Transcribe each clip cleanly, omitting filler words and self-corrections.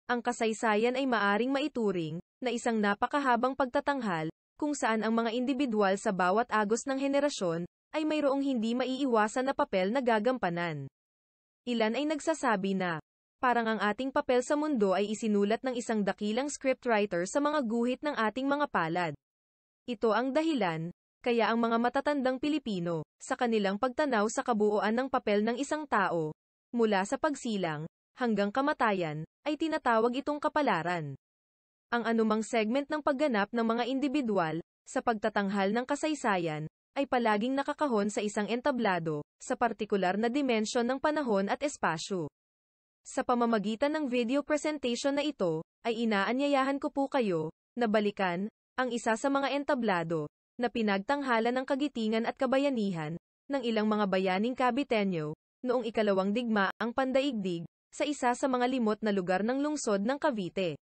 Ang kasaysayan ay maaring maituring na isang napakahabang pagtatanghal, kung saan ang mga indibidwal sa bawat agos ng henerasyon ay mayroong hindi maiiwasan na papel na gagampanan. Ilan ay nagsasabi na parang ang ating papel sa mundo ay isinulat ng isang dakilang scriptwriter sa mga guhit ng ating mga palad. Ito ang dahilan kaya ang mga matatandang Pilipino, sa kanilang pagtanaw sa kabuuan ng papel ng isang tao, mula sa pagsilang hanggang kamatayan, ay tinatawag itong kapalaran. Ang anumang segment ng pagganap ng mga indibidwal, sa pagtatanghal ng kasaysayan, ay palaging nakakahon sa isang entablado, sa partikular na dimensyon ng panahon at espasyo. Sa pamamagitan ng video presentation na ito, ay inaanyayahan ko po kayo, na balikan, ang isa sa mga entablado, na pinagtanghalan ng kagitingan at kabayanihan, ng ilang mga bayaning Caviteño, noong ikalawang digma, ang pandaigdig, sa isa sa mga limot na lugar ng lungsod ng Cavite.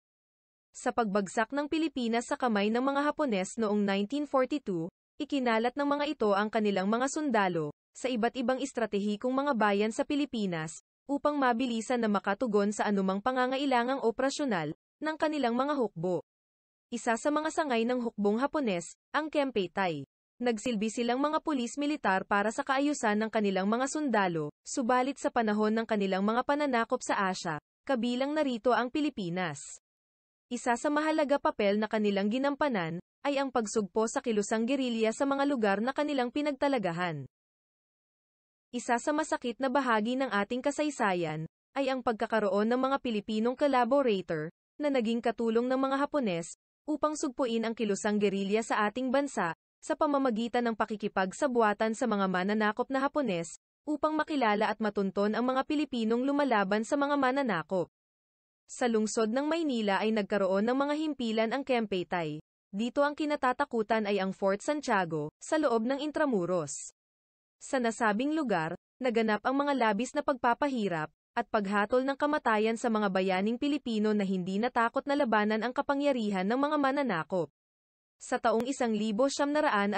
Sa pagbagsak ng Pilipinas sa kamay ng mga Hapones noong 1942, ikinalat ng mga ito ang kanilang mga sundalo, sa iba't ibang estratehikong mga bayan sa Pilipinas, upang mabilisan na makatugon sa anumang pangangailangang operasyonal, ng kanilang mga hukbo. Isa sa mga sangay ng hukbong Hapones, ang Kempeitai. Nagsilbi silang mga pulis militar para sa kaayusan ng kanilang mga sundalo, subalit sa panahon ng kanilang mga pananakop sa Asya, kabilang narito ang Pilipinas. Isa sa mahalaga papel na kanilang ginampanan, ay ang pagsugpo sa kilusang gerilya sa mga lugar na kanilang pinagtalagahan. Isa sa masakit na bahagi ng ating kasaysayan, ay ang pagkakaroon ng mga Pilipinong collaborator, na naging katulong ng mga Hapones, upang sugpuin ang kilusang gerilya sa ating bansa, sa pamamagitan ng pakikipagsabuatan sa mga mananakop na Hapones, upang makilala at matunton ang mga Pilipinong lumalaban sa mga mananakop. Sa lungsod ng Maynila ay nagkaroon ng mga himpilan ang Kempeitai. Dito ang kinatatakutan ay ang Fort Santiago, sa loob ng Intramuros. Sa nasabing lugar, naganap ang mga labis na pagpapahirap, at paghatol ng kamatayan sa mga bayaning Pilipino na hindi natakot na labanan ang kapangyarihan ng mga mananakop. Sa taong 1944,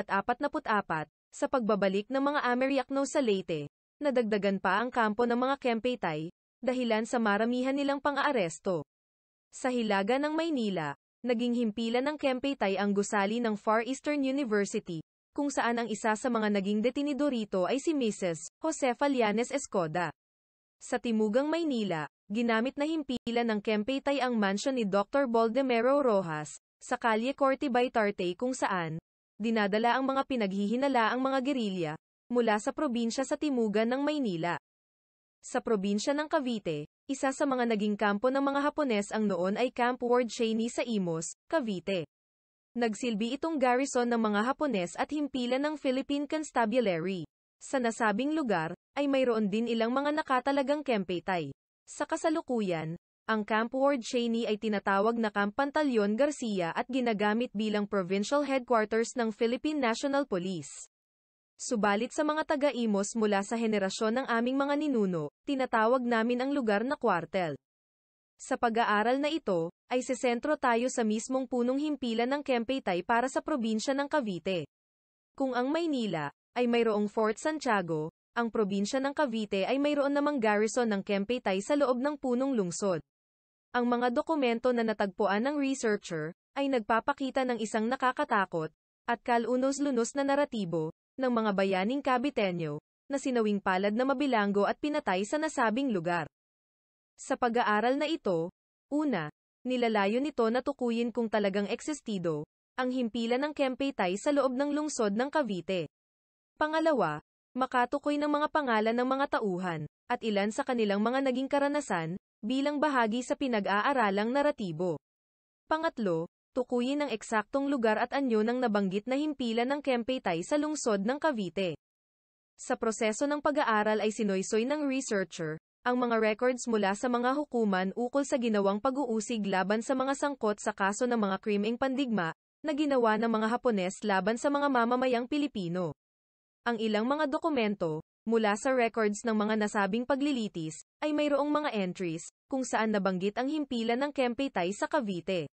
sa pagbabalik ng mga Amerikano sa Leyte, nadagdagan pa ang kampo ng mga Kempeitai, dahilan sa maramihan nilang pang-aaresto. Sa hilaga ng Maynila, naging himpilan ng Kempeitai ang gusali ng Far Eastern University, kung saan ang isa sa mga naging detenido rito ay si Mrs. Josefa Llanes Escoda. Sa Timugang Maynila, ginamit na himpilan ng Kempeitai ang mansyon ni Dr. Boldemero Rojas, sa Kalye Corte Baitarte kung saan, dinadala ang mga pinaghihinalaang mga gerilya, mula sa probinsya sa Timugan ng Maynila. Sa probinsya ng Cavite, isa sa mga naging kampo ng mga Hapones ang noon ay Camp Ward Cheney sa Imus, Cavite. Nagsilbi itong garrison ng mga Hapones at himpilan ng Philippine Constabulary. Sa nasabing lugar, ay mayroon din ilang mga nakatalagang Kempeitai. Sa kasalukuyan, ang Camp Ward Cheney ay tinatawag na Camp Pantaleon Garcia at ginagamit bilang provincial headquarters ng Philippine National Police. Subalit sa mga taga-Imos mula sa henerasyon ng aming mga ninuno, tinatawag namin ang lugar na kwartel. Sa pag-aaral na ito, ay sesentro tayo sa mismong punong himpilan ng Kempeitai para sa probinsya ng Cavite. Kung ang Maynila ay mayroong Fort Santiago, ang probinsya ng Cavite ay mayroon namang garrison ng Kempeitai sa loob ng punong lungsod. Ang mga dokumento na natagpuan ng researcher, ay nagpapakita ng isang nakakatakot, at kalunos-lunos na naratibo, ng mga bayaning Caviteño, na sinawing palad na mabilanggo at pinatay sa nasabing lugar. Sa pag-aaral na ito, una, nilalayo nito na tukuyin kung talagang existido, ang himpilan ng Kempeitai sa loob ng lungsod ng Cavite. Pangalawa, makatukoy ng mga pangalan ng mga tauhan, at ilan sa kanilang mga naging karanasan, bilang bahagi sa pinag-aaralang naratibo. Pangatlo, tukuyin ang eksaktong lugar at anyo ng nabanggit na himpilan ng Kempeitai sa lungsod ng Cavite. Sa proseso ng pag-aaral ay sinoysoy ng researcher, ang mga records mula sa mga hukuman ukol sa ginawang pag-uusig laban sa mga sangkot sa kaso ng mga krimeng pandigma, na ginawa ng mga Hapones laban sa mga mamamayang Pilipino. Ang ilang mga dokumento, mula sa records ng mga nasabing paglilitis, ay mayroong mga entries, kung saan nabanggit ang himpilan ng Kempeitai sa Cavite.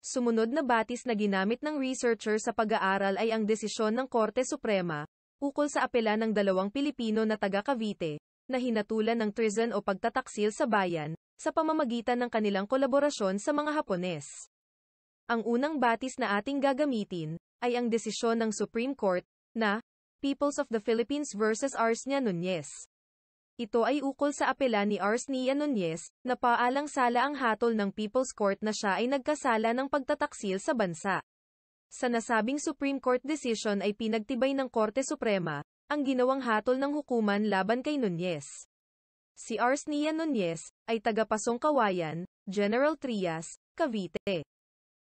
Sumunod na batis na ginamit ng researcher sa pag-aaral ay ang desisyon ng Korte Suprema, ukol sa apela ng dalawang Pilipino na taga Cavite, na hinatulan ng treason o pagtataksil sa bayan, sa pamamagitan ng kanilang kolaborasyon sa mga Hapones. Ang unang batis na ating gagamitin ay ang desisyon ng Supreme Court na Peoples of the Philippines versus Arsnia Nunez. Ito ay ukol sa apela ni Arsnia Nunez na paalang-sala ang hatol ng People's Court na siya ay nagkasala ng pagtataksil sa bansa. Sa nasabing Supreme Court decision ay pinagtibay ng Korte Suprema ang ginawang hatol ng hukuman laban kay Nunez. Si Arsnia Nunez ay taga-Pasong Kawayan, General Trias, Cavite.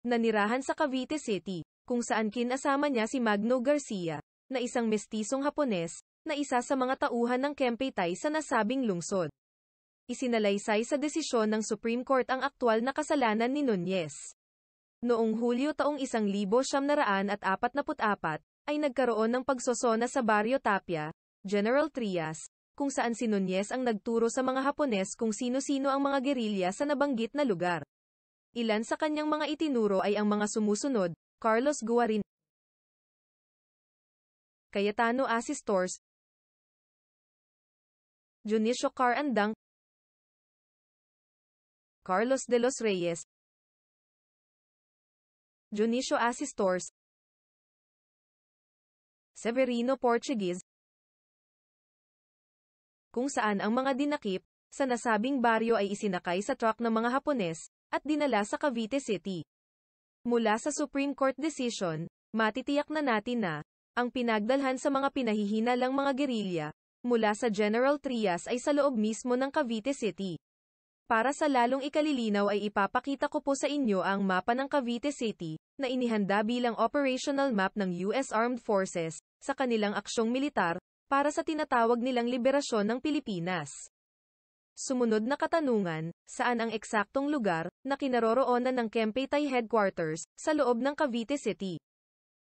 Nanirahan sa Cavite City, kung saan kinasama niya si Magno Garcia, na isang mestisong Hapones, na isa sa mga tauhan ng Kempeitai sa nasabing lungsod. Isinalaysay sa desisyon ng Supreme Court ang aktwal na kasalanan ni Nunez. Noong Hulyo taong 1944, ay nagkaroon ng pagsosona sa Barrio Tapia, General Trias, kung saan si Nunez ang nagturo sa mga Hapones kung sino-sino ang mga gerilya sa nabanggit na lugar. Ilan sa kanyang mga itinuro ay ang mga sumusunod: Carlos Guarin, Cayetano Asistors, Junicio Carandang, Carlos de los Reyes, Junicio Asistors, Severino Portuguese, kung saan ang mga dinakip sa nasabing baryo ay isinakay sa truck ng mga Hapones at dinala sa Cavite City. Mula sa Supreme Court decision, matitiyak na natin na ang pinagdalhan sa mga pinahihinalang mga gerilya mula sa General Trias ay sa loob mismo ng Cavite City. Para sa lalong ikalilinaw ay ipapakita ko po sa inyo ang mapa ng Cavite City na inihanda bilang operational map ng US Armed Forces sa kanilang aksyong militar para sa tinatawag nilang liberasyon ng Pilipinas. Sumunod na katanungan, saan ang eksaktong lugar na kinaroroonan ng Kempeitai Headquarters sa loob ng Cavite City?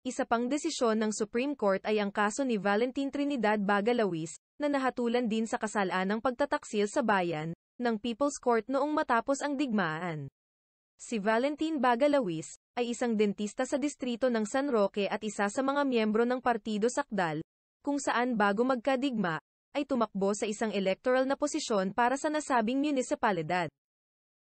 Isa pang desisyon ng Supreme Court ay ang kaso ni Valentin Trinidad Bagalawis, na nahatulan din sa kasalanang pagtataksil sa bayan ng People's Court noong matapos ang digmaan. Si Valentin Bagalawis ay isang dentista sa distrito ng San Roque at isa sa mga miyembro ng Partido Sakdal, kung saan bago magkadigma, ay tumakbo sa isang electoral na posisyon para sa nasabing munisipalidad.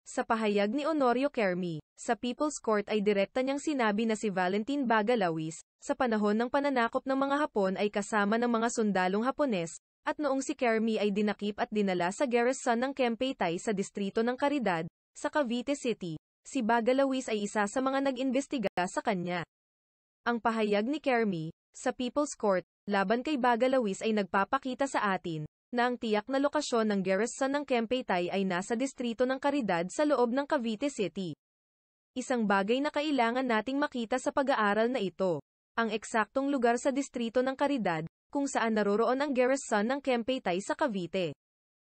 Sa pahayag ni Honorio Kermi, sa People's Court ay direkta niyang sinabi na si Valentin Bagalawis, sa panahon ng pananakop ng mga Hapon ay kasama ng mga sundalong Hapones, at noong si Kermi ay dinakip at dinala sa garrison ng Kempeitai sa distrito ng Caridad, sa Cavite City, si Bagalawis ay isa sa mga nag-imbestiga sa kanya. Ang pahayag ni Kermi, sa People's Court, laban kay Bagalawis ay nagpapakita sa atin, na ang tiyak na lokasyon ng garrison ng Kempeitai ay nasa distrito ng Caridad sa loob ng Cavite City. Isang bagay na kailangan nating makita sa pag-aaral na ito, ang eksaktong lugar sa distrito ng Caridad, kung saan naroroon ang garrison ng Kempeitai sa Cavite.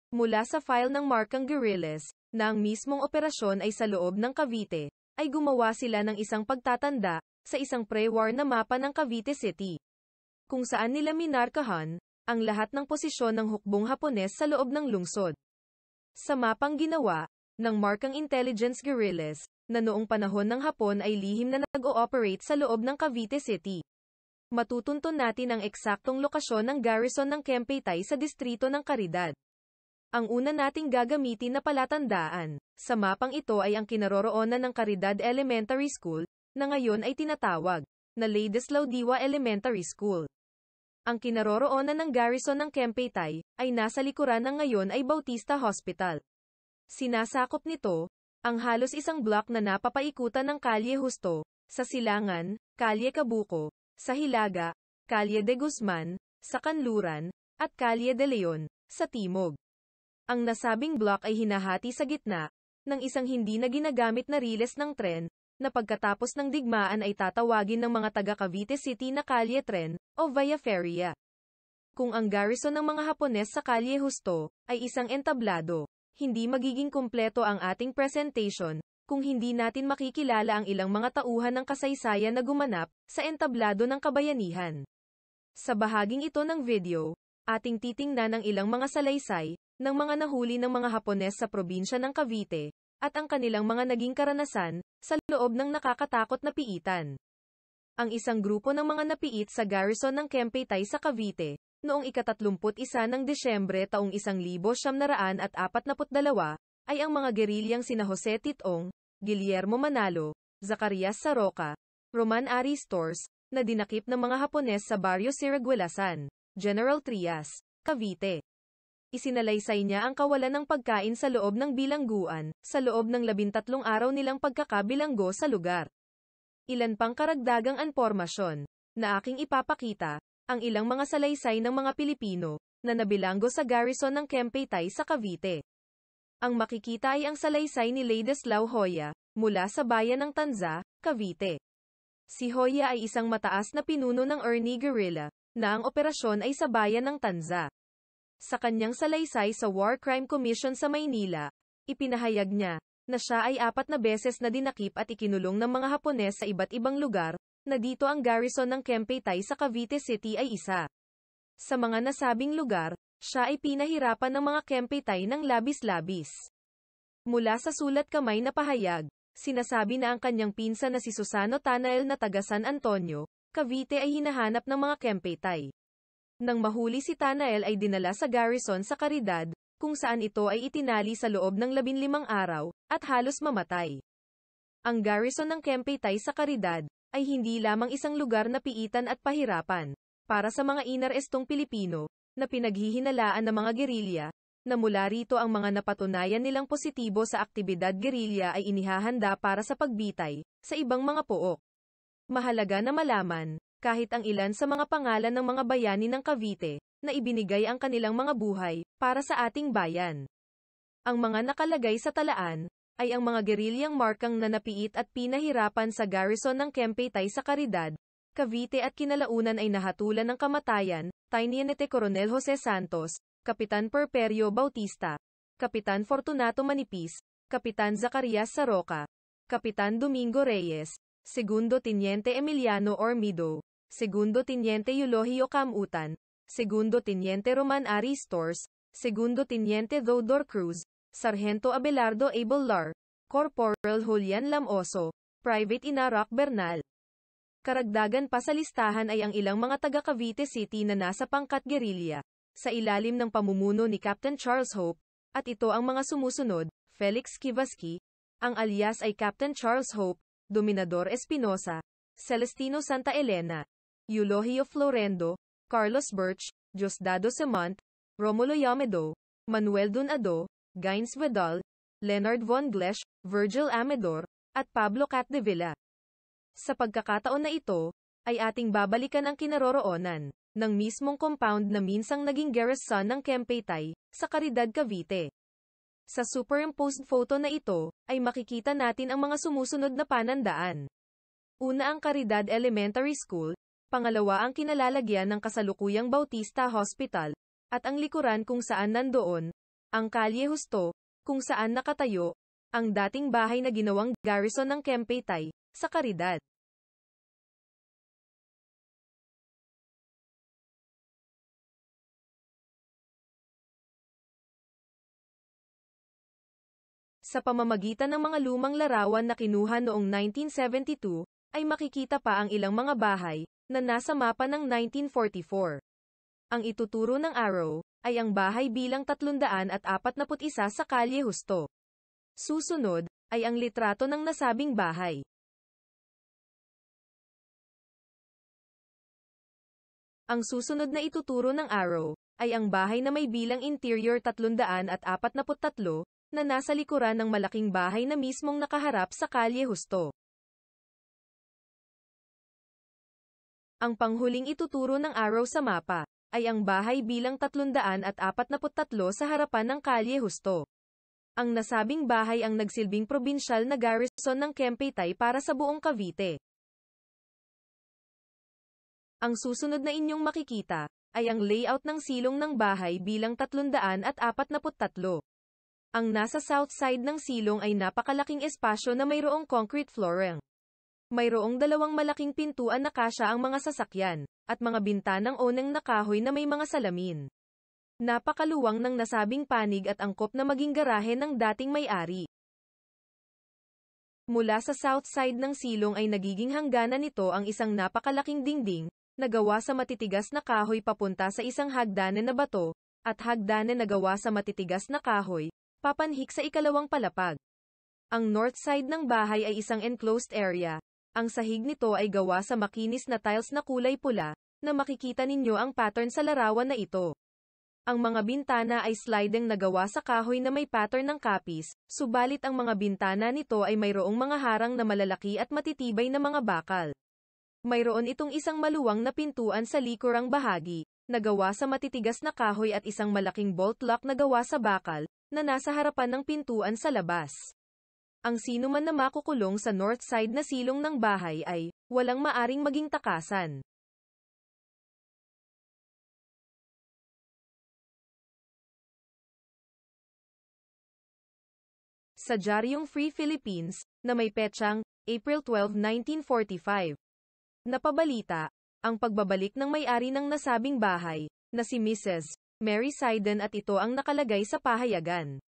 Mula sa file ng Markham Guerrillas, na ang mismong operasyon ay sa loob ng Cavite, ay gumawa sila ng isang pagtatanda, sa isang pre-war na mapa ng Cavite City, kung saan nila minarkahan ang lahat ng posisyon ng hukbong Hapones sa loob ng lungsod. Sa mapang ginawa ng Markham Intelligence Guerrillas, na noong panahon ng Hapon ay lihim na nag-ooperate sa loob ng Cavite City. Matutunton natin ang eksaktong lokasyon ng garrison ng Kempeitai sa distrito ng Caridad. Ang una nating gagamitin na palatandaan sa mapang ito ay ang kinaroroonan ng Caridad Elementary School, na ngayon ay tinatawag na Ladislao Diwa Elementary School. Ang kinaroroonan ng garrison ng Kempeitai ay nasa likuran ng ngayon ay Bautista Hospital. Sinasakop nito ang halos isang block na napapaikutan ng Kalye Justo, sa Silangan, Kalye Cabuco, sa Hilaga, Kalye de Guzman, sa Kanluran, at Kalye de Leon, sa Timog. Ang nasabing block ay hinahati sa gitna ng isang hindi na ginagamit na riles ng tren, na pagkatapos ng digmaan ay tatawagin ng mga taga Cavite City na Kalye Tren, o Via Feria. Kung ang garrison ng mga Hapones sa Kalye Justo ay isang entablado, hindi magiging kumpleto ang ating presentation kung hindi natin makikilala ang ilang mga tauhan ng kasaysayan na gumanap sa entablado ng kabayanihan. Sa bahaging ito ng video, ating titingnan ang ilang mga salaysay ng mga nahuli ng mga Hapones sa probinsya ng Cavite, at ang kanilang mga naging karanasan sa loob ng nakakatakot na piitan. Ang isang grupo ng mga napiit sa garrison ng Kempeitai sa Cavite, noong ika-31 ng Desyembre taong 1942, ay ang mga gerilyang sina Jose Titong, Guillermo Manalo, Zacarias Saroca, Roman Aristors, na dinakip ng mga Hapones sa Barrio Siraguelasan, General Trias, Cavite. Isinalaysay niya ang kawalan ng pagkain sa loob ng bilangguan, sa loob ng 13 araw nilang pagkakabilanggo sa lugar. Ilan pang karagdagang impormasyon na aking ipapakita, ang ilang mga salaysay ng mga Pilipino na nabilanggo sa garrison ng Kempeytay sa Cavite. Ang makikita ay ang salaysay ni Ladislao Hoya, mula sa bayan ng Tanza, Cavite. Si Hoya ay isang mataas na pinuno ng Ernie Guerrilla, na ang operasyon ay sa bayan ng Tanza. Sa kanyang salaysay sa War Crime Commission sa Maynila, ipinahayag niya, na siya ay 4 na beses na dinakip at ikinulong ng mga Hapones sa iba't ibang lugar, na dito ang garrison ng Kempeytay sa Cavite City ay isa. Sa mga nasabing lugar, siya ay pinahirapan ng mga Kempeytay ng labis-labis. Mula sa sulat kamay na pahayag, sinasabi na ang kanyang pinsan na si Susano Tanael na taga San Antonio, Cavite ay hinahanap ng mga Kempeytay. Nang mahuli si Tanael ay dinala sa garrison sa Caridad, kung saan ito ay itinali sa loob ng 15 araw, at halos mamatay. Ang garrison ng Kempeytay sa Caridad, ay hindi lamang isang lugar na piitan at pahirapan, para sa mga inarestong Pilipino, na pinaghihinalaan ng mga gerilya, na mula rito ang mga napatunayan nilang positibo sa aktibidad gerilya ay inihahanda para sa pagbitay, sa ibang mga pook. Mahalaga na malaman, kahit ang ilan sa mga pangalan ng mga bayani ng Cavite, na ibinigay ang kanilang mga buhay, para sa ating bayan. Ang mga nakalagay sa talaan, ay ang mga gerilyang markang na napiit at pinahirapan sa garrison ng Kempeytay sa Caridad, Cavite at kinalaunan ay nahatulan ng kamatayan, Teniente Coronel Jose Santos, Kapitan Perperio Bautista, Kapitan Fortunato Manipis, Kapitan Zacarias Saroca, Kapitan Domingo Reyes, Segundo Teniente Emiliano Ormido, Segundo Teniente Eulogio Camutan, Segundo Teniente Roman Aristors, Segundo Teniente Theodore Cruz, Sargento Abelardo Abel, Corporal Julian Lamoso, Private Inarak Bernal. Karagdagan pa sa listahan ay ang ilang mga taga Cavite City na nasa pangkat gerilya, sa ilalim ng pamumuno ni Captain Charles Hope, at ito ang mga sumusunod: Felix Kivaski, ang alias ay Captain Charles Hope, Dominador Espinosa, Celestino Santa Elena, Eulogio Florendo, Carlos Birch, Diosdado Semont, Romulo Yamedo, Manuel Dunado, Gaines Vidal, Leonard Von Glesch, Virgil Amador, at Pablo Catdevilla. Sa pagkakataon na ito, ay ating babalikan ang kinaroroonan ng mismong compound na minsang naging garrison ng Kempeytay, sa Caridad, Cavite. Sa superimposed photo na ito, ay makikita natin ang mga sumusunod na panandaan. Una ang Caridad Elementary School, pangalawa ang kinalalagyan ng kasalukuyang Bautista Hospital, at ang likuran kung saan nandoon, ang Calle Justo, kung saan nakatayo, ang dating bahay na ginawang garrison ng Kempeytay, sa Caridad. Sa pamamagitan ng mga lumang larawan na kinuha noong 1972, ay makikita pa ang ilang mga bahay, na nasa mapa ng 1944. Ang ituturo ng arrow, ay ang bahay bilang 341 sa Calle Justo. Susunod, ay ang litrato ng nasabing bahay. Ang susunod na ituturo ng arrow, ay ang bahay na may bilang interior 343, na nasa likuran ng malaking bahay na mismong nakaharap sa Calle Justo. Ang panghuling ituturo ng arrow sa mapa, ay ang bahay bilang 343 sa harapan ng Calle Justo. Ang nasabing bahay ang nagsilbing probinsyal na garrison ng Kempeytay para sa buong Cavite. Ang susunod na inyong makikita, ay ang layout ng silong ng bahay bilang 343. Ang nasa south side ng silong ay napakalaking espasyo na mayroong concrete flooring. Mayroong 2 malaking pintuan na kasya ang mga sasakyan, at mga bintanang oneng na kahoy na may mga salamin. Napakaluwang ng nasabing panig at angkop na maging garahe ng dating may-ari. Mula sa south side ng silong ay nagiging hangganan nito ang isang napakalaking dingding, na gawa sa matitigas na kahoy papunta sa isang hagdanan na bato, at hagdanan na gawa sa matitigas na kahoy, Papanhik sa ikalawang palapag. Ang north side ng bahay ay isang enclosed area. Ang sahig nito ay gawa sa makinis na tiles na kulay pula, na makikita ninyo ang pattern sa larawan na ito. Ang mga bintana ay sliding na gawa sa kahoy na may pattern ng kapis, subalit ang mga bintana nito ay mayroong mga harang na malalaki at matitibay na mga bakal. Mayroon itong isang maluwang na pintuan sa likurang bahagi, na gawa sa matitigas na kahoy at isang malaking bolt lock na gawa sa bakal, na nasa harapan ng pintuan sa labas. Ang sino man na makukulong sa north side na silong ng bahay ay, walang maaring maging takasan. Sa Diaryong Free Philippines, na may petsang, April 12, 1945. Napabalita, ang pagbabalik ng may-ari ng nasabing bahay, na si Mrs. Mary Sidon at ito ang nakalagay sa pahayagan.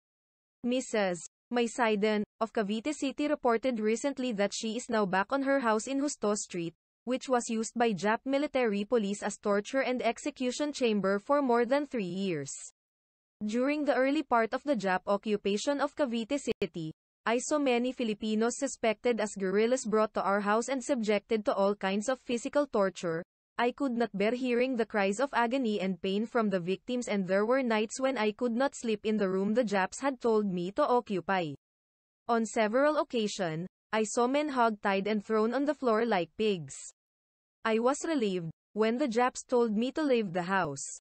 Mrs. May Sidon, of Cavite City reported recently that she is now back on her house in Justo Street, which was used by Jap military police as torture and execution chamber for more than 3 years. During the early part of the Jap occupation of Cavite City, I saw many Filipinos suspected as guerrillas brought to our house and subjected to all kinds of physical torture. I could not bear hearing the cries of agony and pain from the victims, and there were nights when I could not sleep in the room the Japs had told me to occupy. On several occasions, I saw men hog-tied and thrown on the floor like pigs. I was relieved when the Japs told me to leave the house.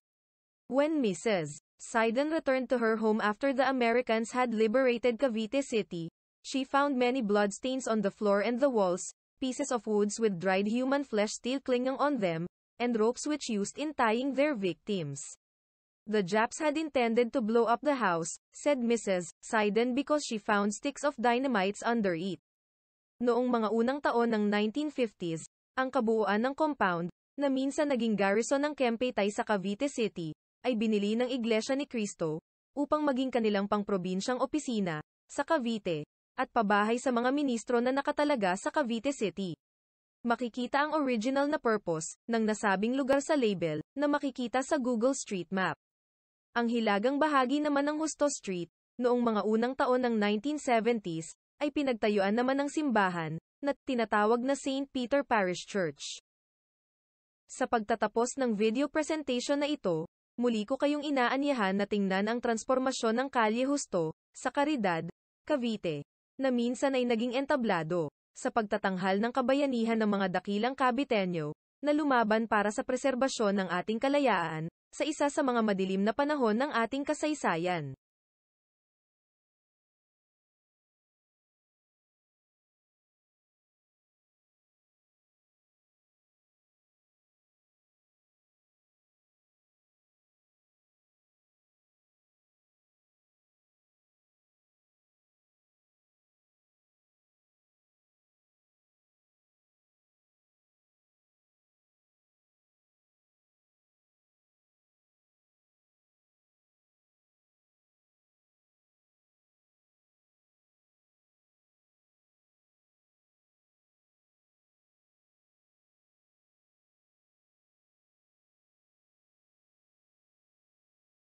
When Mrs. Sidon returned to her home after the Americans had liberated Cavite City, she found many bloodstains on the floor and the walls, pieces of woods with dried human flesh still clinging on them, and ropes which used in tying their victims. The Japs had intended to blow up the house, said Mrs. Sidon, because she found sticks of dynamites under it. Noong mga unang taon ng 1950s, ang kabuuan ng compound, na minsan naging garrison ng Kempeitai sa Cavite City, ay binili ng Iglesia ni Cristo, upang maging kanilang pangprobinsyang opisina, sa Cavite, at pabahay sa mga ministro na nakatalaga sa Cavite City. Makikita ang original na purpose, ng nasabing lugar sa label, na makikita sa Google Street Map. Ang hilagang bahagi naman ng Justo Street, noong mga unang taon ng 1970s, ay pinagtayuan naman ng simbahan, na tinatawag na St. Peter Parish Church. Sa pagtatapos ng video presentation na ito, muli ko kayong inaanyahan na tingnan ang transformasyon ng Kalye Justo, sa Caridad, Cavite, na minsan ay naging entablado, sa pagtatanghal ng kabayanihan ng mga dakilang Caviteño, na lumaban para sa preserbasyon ng ating kalayaan, sa isa sa mga madilim na panahon ng ating kasaysayan.